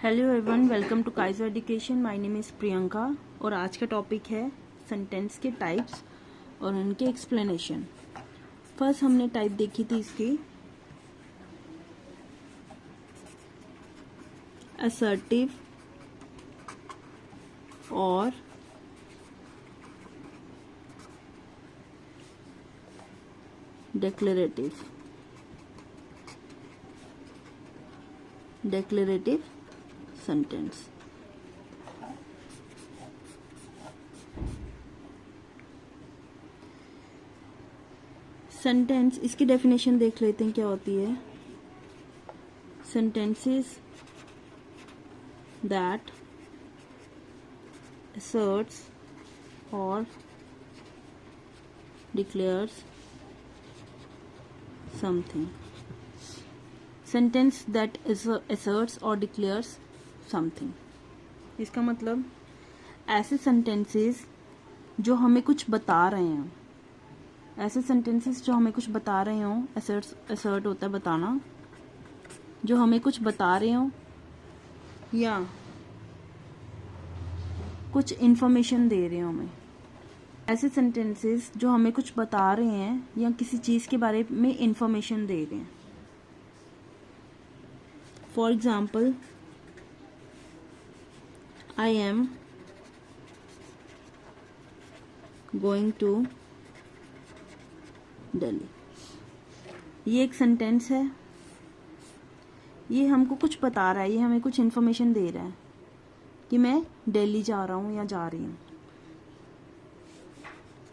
Hello everyone, welcome to Kaizo education. My name is Priyanka और आज का टॉपिक है सेंटेंस के टाइप्स और उनके एक्सप्लेनेशन। फर्स्ट हमने टाइप देखी थी इसकी असर्टिव और डेक्लेरेटिव सेंटेंस। सेंटेंस, इसकी डेफिनेशन देख लेते हैं क्या होती है। Sentences that asserts or declares something. Sentence that asserts or declares something. इसका मतलब ऐसे सेंटेंसेस जो हमें कुछ बता रहे हैं, ऐसे सेंटेंसेस जो हमें कुछ बता रहे हों। असर्ट होता है बताना, जो हमें कुछ बता रहे हों या कुछ इन्फॉर्मेशन दे रहे हो हमें। ऐसे सेंटेंसेस जो हमें कुछ बता रहे हैं या किसी चीज़ के बारे में इन्फॉर्मेशन दे रहे हैं। For example, I am going to Delhi. ये एक सेंटेंस है, ये हमको कुछ बता रहा है, ये हमें कुछ इन्फॉर्मेशन दे रहा है कि मैं दिल्ली जा रहा हूँ या जा रही हूँ।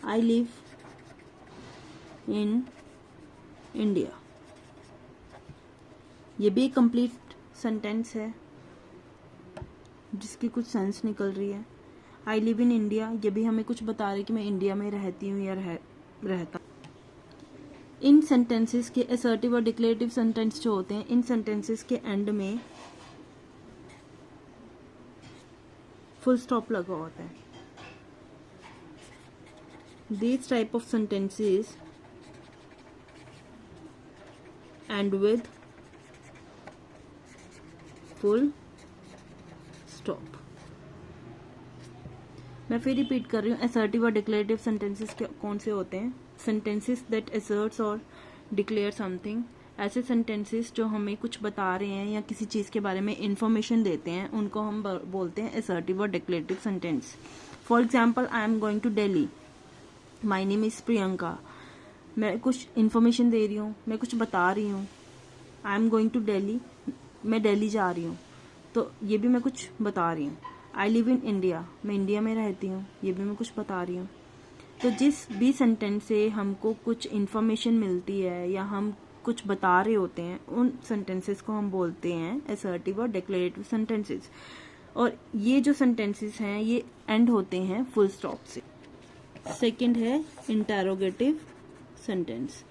आई लिव इन इंडिया, ये भी एक कंप्लीट सेंटेंस है जिसकी कुछ सेंस निकल रही है। आई लिव इन इंडिया, ये भी हमें कुछ बता रही है कि मैं इंडिया में रहती हूँ या रहता। इन सेंटेंसेस के असर्टिव और डिक्लेरेटिव सेंटेंस जो होते हैं, इन सेंटेंसेस के एंड में फुल स्टॉप लगा होता है। These type of sentences end with full stop. मैं फिर रिपीट कर रही हूँ, असर्टिव और डिक्लेरेटिव सेंटेंसेस कौन से होते हैं। सेंटेंसेस दैट असर्ट्स और डिक्लेयर समथिंग, ऐसे सेंटेंसेस जो हमें कुछ बता रहे हैं या किसी चीज़ के बारे में इंफॉर्मेशन देते हैं, उनको हम बोलते हैं असर्टिव और declarative sentence. For example, I am going to Delhi, my name is Priyanka. मैं कुछ इन्फॉर्मेशन दे रही हूँ, मैं कुछ बता रही हूँ। I am going to Delhi, मैं दिल्ली जा रही हूँ, तो ये भी मैं कुछ बता रही हूँ। आई लिव इन इंडिया, मैं इंडिया में रहती हूँ, ये भी मैं कुछ बता रही हूँ। तो जिस भी सेंटेंस से हमको कुछ इन्फॉर्मेशन मिलती है या हम कुछ बता रहे होते हैं, उन सेंटेंसेस को हम बोलते हैं असर्टिव और डिक्लेरेटिव सेंटेंसेस। और ये जो सेंटेंसेस हैं ये एंड होते हैं फुल स्टॉप से। सेकंड है इंटरोगेटिव सेंटेंस।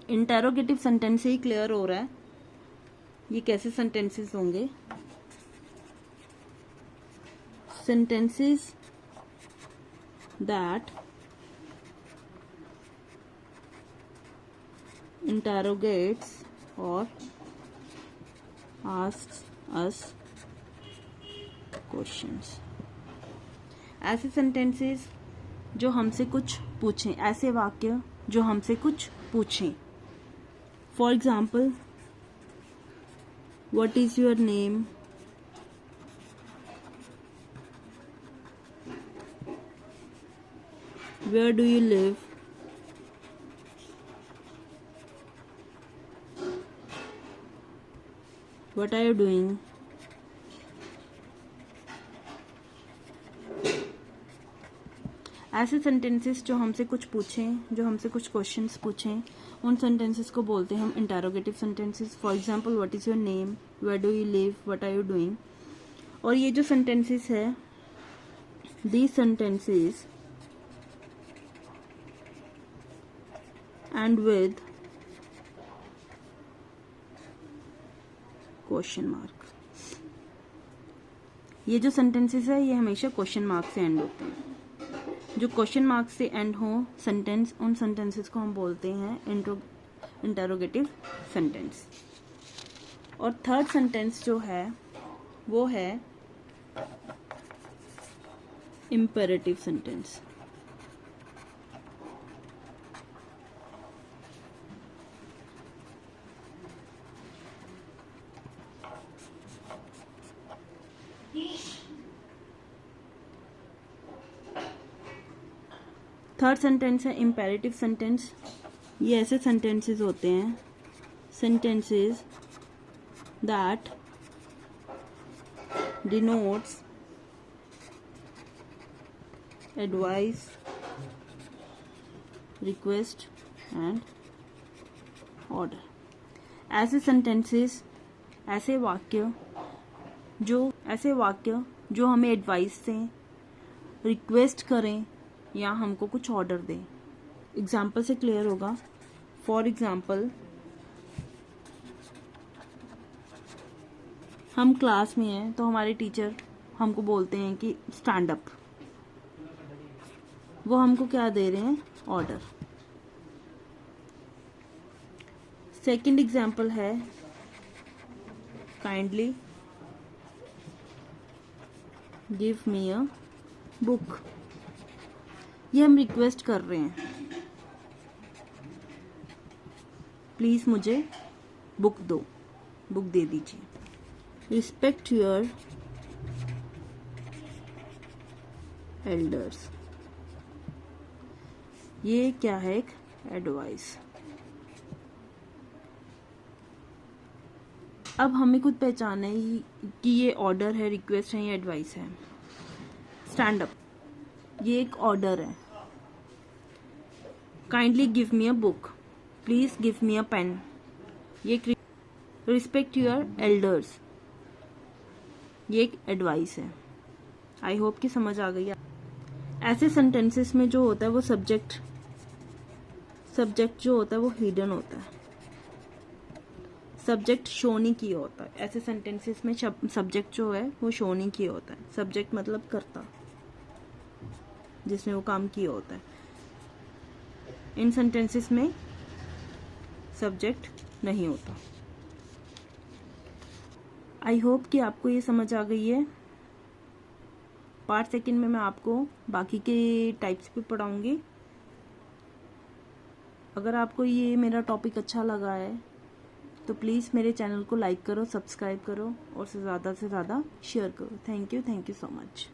इंटरोगेटिव सेंटेंस से ही क्लियर हो रहा है ये कैसे सेंटेंसेस होंगे। Sentences that interrogates or asks us questions. ऐसे सेंटेंसेस जो हमसे कुछ पूछें, ऐसे वाक्य जो हमसे कुछ पूछें। For example, what is your name, where do you live, What are you doing? ऐसे सेंटेंसेस जो हमसे कुछ पूछें, जो हमसे कुछ क्वेश्चंस पूछें, उन सेंटेंसेस को बोलते हैं हम interrogative sentences. For example, what is your name, where do you live, what are you doing. और ये जो सेंटेंसेस है, these sentences end with question mark. ये जो सेंटेंसेस है ये हमेशा क्वेश्चन मार्क से एंड होते हैं। जो क्वेश्चन मार्क से एंड हो सेंटेंस, उन सेंटेंसेस को हम बोलते हैं इंटरोगेटिव सेंटेंस। और थर्ड सेंटेंस जो है वो है इम्पेरेटिव सेंटेंस। थर्ड सेंटेंस है इम्पेरेटिव सेंटेंस। ये ऐसे सेंटेंसेस होते हैं, sentences that denotes advice, request and order. ऐसे सेंटेंसेस, ऐसे वाक्य जो हमें एडवाइस दें, रिक्वेस्ट करें या हमको कुछ ऑर्डर दें। एग्जाम्पल से क्लियर होगा। फॉर एग्जाम्पल, हम क्लास में हैं तो हमारे टीचर हमको बोलते हैं कि स्टैंड अप। वो हमको क्या दे रहे हैं? ऑर्डर। सेकंड एग्जाम्पल है kindly give me a book. ये हम रिक्वेस्ट कर रहे हैं, प्लीज मुझे बुक दो, बुक दे दीजिए। Respect your elders. ये क्या है? एक एडवाइस। अब हमें खुद पहचाना है कि ये ऑर्डर है, रिक्वेस्ट है या एडवाइस है। स्टैंड अप, ये एक ऑर्डर है। Kindly give me a book, please give me a pen, ये रिस्पेक्ट योर एल्डर्स, ये एक एडवाइस है। आई होप कि समझ आ गई। ऐसे सेंटेंसेस में जो होता है वो सब्जेक्ट जो होता है वो हिडन होता है, सब्जेक्ट शो नहीं किया होता है। ऐसे सेंटेंसेस में सब्जेक्ट जो है वो शो नहीं किया होता है। सब्जेक्ट मतलब कर्ता, जिसने वो काम किया होता है। इन सेंटेंसेस में सब्जेक्ट नहीं होता। आई होप कि आपको ये समझ आ गई है। पार्ट सेकंड में मैं आपको बाकी के टाइप्स भी पढ़ाऊंगी। अगर आपको ये मेरा टॉपिक अच्छा लगा है तो प्लीज़ मेरे चैनल को लाइक करो, सब्सक्राइब करो और ज़्यादा से ज़्यादा शेयर करो। Thank you so much.